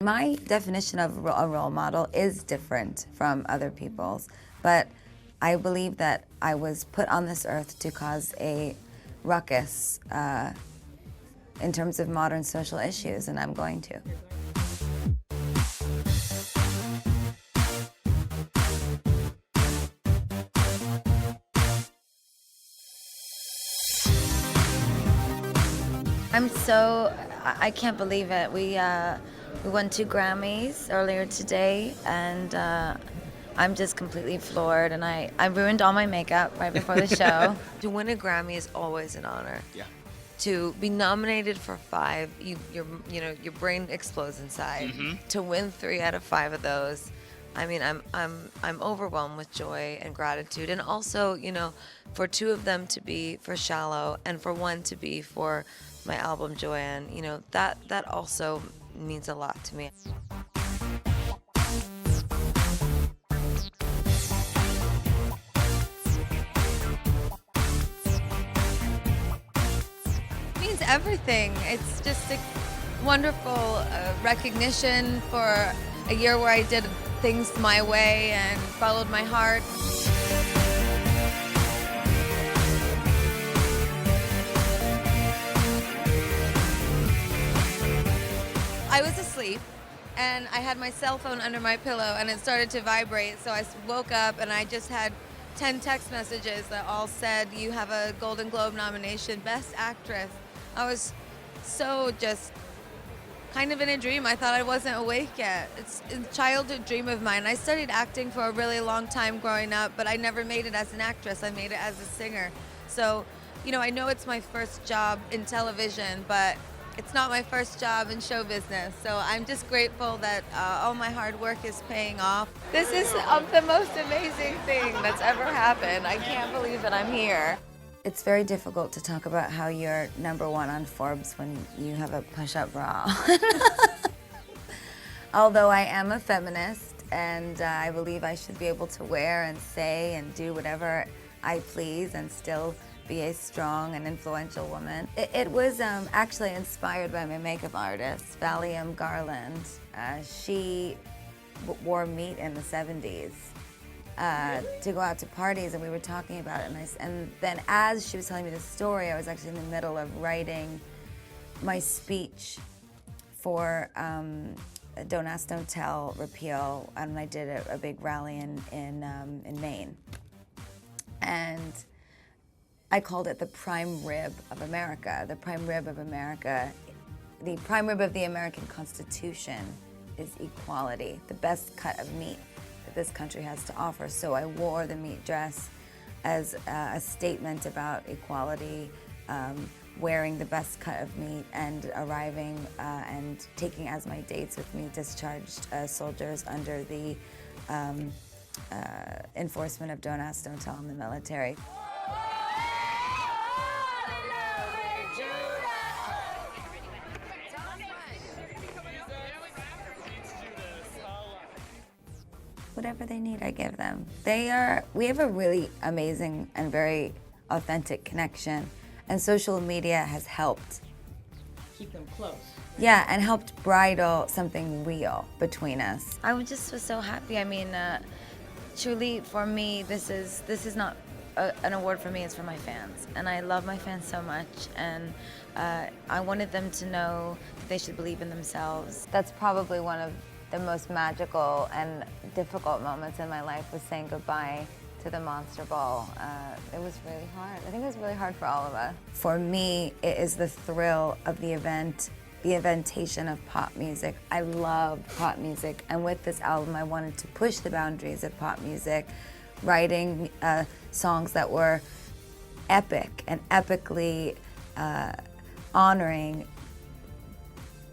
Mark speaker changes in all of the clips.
Speaker 1: My definition of a role model is different from other people's, but I believe that I was put on this earth to cause a ruckus in terms of modern social issues, and I'm going to. I can't believe it. We won 2 Grammys earlier today, and I'm just completely floored, and I ruined all my makeup right before the show.
Speaker 2: To win a Grammy is always an honor.
Speaker 3: Yeah.
Speaker 2: To be nominated for 5, your brain explodes inside.
Speaker 3: Mm-hmm.
Speaker 2: To win 3 out of 5 of those, I mean, I'm overwhelmed with joy and gratitude, and also, for 2 of them to be for Shallow, and for 1 to be for my album Joanne. That also means a lot to me. It means everything. It's just a wonderful recognition for a year where I did things my way and followed my heart. I was asleep and I had my cell phone under my pillow and it started to vibrate, so I woke up and I just had 10 text messages that all said, "You have a Golden Globe nomination, Best Actress." I was so just kind of in a dream. I thought I wasn't awake yet. It's a childhood dream of mine. I studied acting for a really long time growing up, but I never made it as an actress. I made it as a singer. So, I know it's my first job in television, but it's not my first job in show business. So I'm just grateful that all my hard work is paying off. This is the most amazing thing that's ever happened. I can't believe that I'm here.
Speaker 1: It's very difficult to talk about how you're #1 on Forbes when you have a push-up bra. Although I am a feminist, and I believe I should be able to wear and say and do whatever I please and still be a strong and influential woman. It was actually inspired by my makeup artist, Valium Garland. She wore meat in the 70s. To go out to parties, and we were talking about it, and then as she was telling me the story, I was actually in the middle of writing my speech for Don't Ask, Don't Tell repeal, and I did a big rally in Maine, and I called it the prime rib of America. The prime rib of America, the prime rib of the American Constitution is equality, the best cut of meat that this country has to offer. So I wore the meat dress as a statement about equality, wearing the best cut of meat, and arriving and taking as my dates with me discharged soldiers under the enforcement of Don't Ask, Don't Tell in the military. Whatever they need, I give them. We have a really amazing and very authentic connection, and social media has helped.
Speaker 4: Keep them close.
Speaker 1: Yeah, and helped bridle something real between us. I was so happy. I mean, truly for me, this is not an award for me, it's for my fans. And I love my fans so much, and I wanted them to know that they should believe in themselves. That's probably one of the most magical and difficult moments in my life, was saying goodbye to the Monster Ball. It was really hard. I think it was really hard for all of us. For me, it is the thrill of the event, the inventation of pop music. I love pop music, and with this album I wanted to push the boundaries of pop music, writing songs that were epic and epically honoring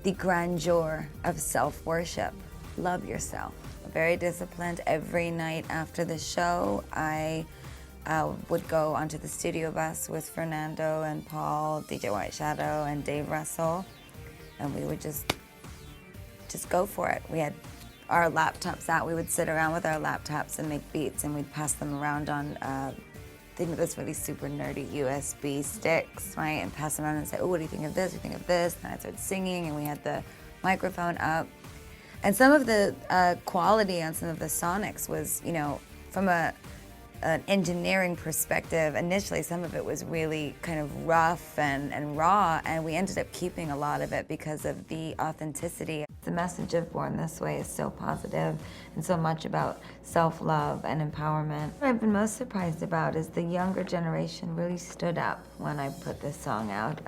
Speaker 1: the grandeur of self-worship. Love yourself. Very disciplined. Every night after the show, I would go onto the studio bus with Fernando and Paul, DJ White Shadow, and Dave Russell, and we would just go for it. We had our laptops out. We would sit around with our laptops and make beats, and we'd pass them around on those really super nerdy USB sticks, right? And pass them around and say, "Oh, what do you think of this? What do you think of this?" And I started singing, and we had the microphone up. And some of the quality on some of the sonics was, you know, from an engineering perspective, initially some of it was really kind of rough and raw, and we ended up keeping a lot of it because of the authenticity. The message of Born This Way is so positive and so much about self-love and empowerment. What I've been most surprised about is the younger generation really stood up when I put this song out.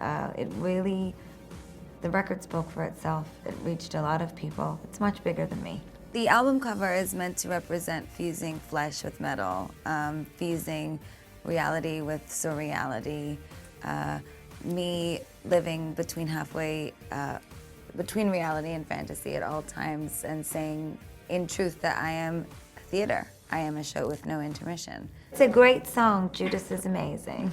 Speaker 1: The record spoke for itself. It reached a lot of people. It's much bigger than me. The album cover is meant to represent fusing flesh with metal, fusing reality with surreality, me living between between reality and fantasy at all times, and saying in truth that I am theater. I am a show with no intermission. It's a great song. Judas is amazing.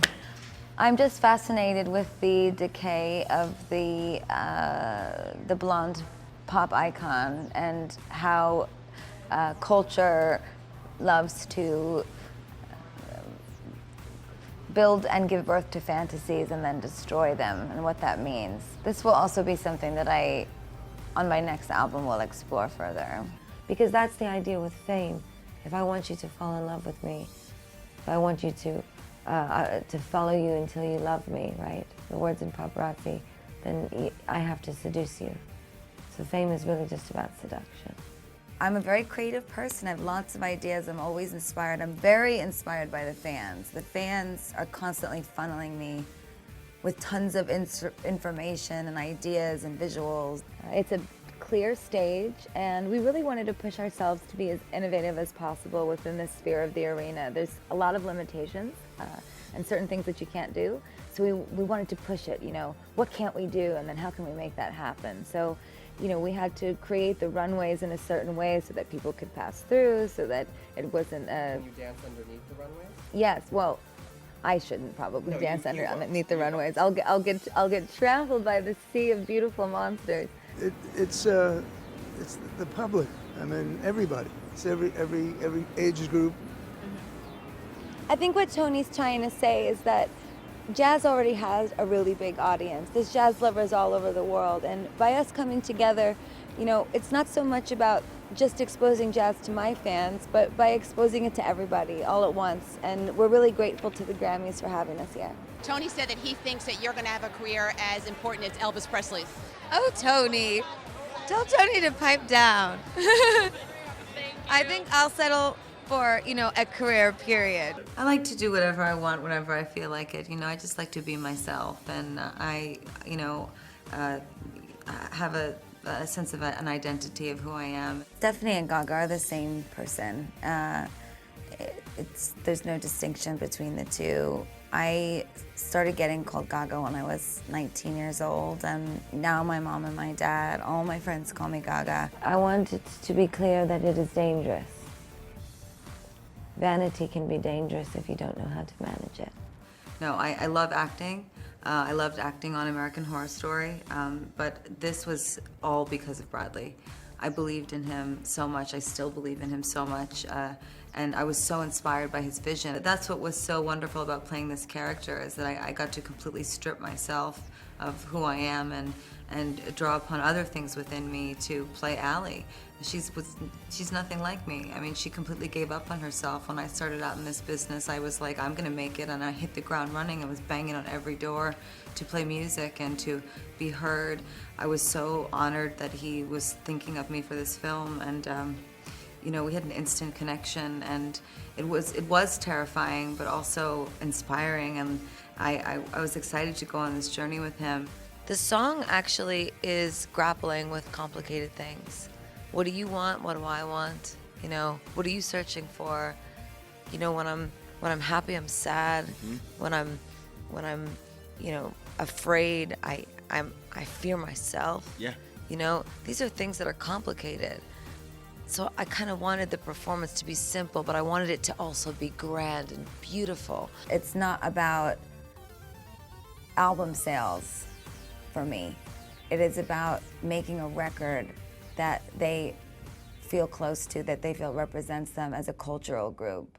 Speaker 1: I'm just fascinated with the decay of the blonde pop icon and how culture loves to build and give birth to fantasies and then destroy them, and what that means. This will also be something that on my next album, will explore further. Because that's the idea with fame. If I want you to fall in love with me, if I want you to follow you until you love me, right? The words in Paparazzi, then I have to seduce you. So fame is really just about seduction. I'm a very creative person. I have lots of ideas. I'm always inspired. I'm very inspired by the fans. The fans are constantly funneling me with tons of information and ideas and visuals. It's a clear stage, and we really wanted to push ourselves to be as innovative as possible within the sphere of the arena. There's a lot of limitations and certain things that you can't do. So we wanted to push it, you know, what can't we do, and then how can we make that happen? So, you know, we had to create the runways in a certain way so that people could pass through, so that it wasn't
Speaker 3: Can you dance underneath the runways?
Speaker 1: Yes, well, I shouldn't probably dance
Speaker 3: you won't.
Speaker 1: underneath the runways. I'll get trampled by the sea of beautiful monsters.
Speaker 5: It's the public. I mean, everybody. It's every age group.
Speaker 1: I think what Tony's trying to say is that jazz already has a really big audience. There's jazz lovers all over the world, and by us coming together, you know, it's not so much about just exposing jazz to my fans, but by exposing it to everybody all at once. And we're really grateful to the Grammys for having us here.
Speaker 6: Tony said that he thinks that you're going to have a career as important as Elvis Presley's.
Speaker 2: Oh, Tony. Tell Tony to pipe down. I think I'll settle for, you know, a career, period.
Speaker 1: I like to do whatever I want, whenever I feel like it. You know, I just like to be myself, and I have a sense of an identity of who I am. Stephanie and Gaga are the same person. There's no distinction between the two. I started getting called Gaga when I was 19 years old, and now my mom and my dad, all my friends call me Gaga. I want it to be clear that it is dangerous. Vanity can be dangerous if you don't know how to manage it. No, I love acting. I loved acting on American Horror Story, but this was all because of Bradley. I believed in him so much. I still believe in him so much. And I was so inspired by his vision. That's what was so wonderful about playing this character, is that I got to completely strip myself of who I am and draw upon other things within me to play Allie. She's nothing like me. I mean, she completely gave up on herself. When I started out in this business, I was like, I'm gonna make it, and I hit the ground running. I was banging on every door to play music and to be heard. I was so honored that he was thinking of me for this film, and you know, we had an instant connection, and it was terrifying, but also inspiring, and I was excited to go on this journey with him.
Speaker 2: The song actually is grappling with complicated things. What do you want? What do I want? You know, what are you searching for? You know, when I'm happy, I'm sad. When I'm you know, afraid, I fear myself.
Speaker 3: Yeah.
Speaker 2: You know, these are things that are complicated. So I kind of wanted the performance to be simple, but I wanted it to also be grand and beautiful. It's not about album sales for me. It is about making a record that they feel close to, that they feel represents them as a cultural group.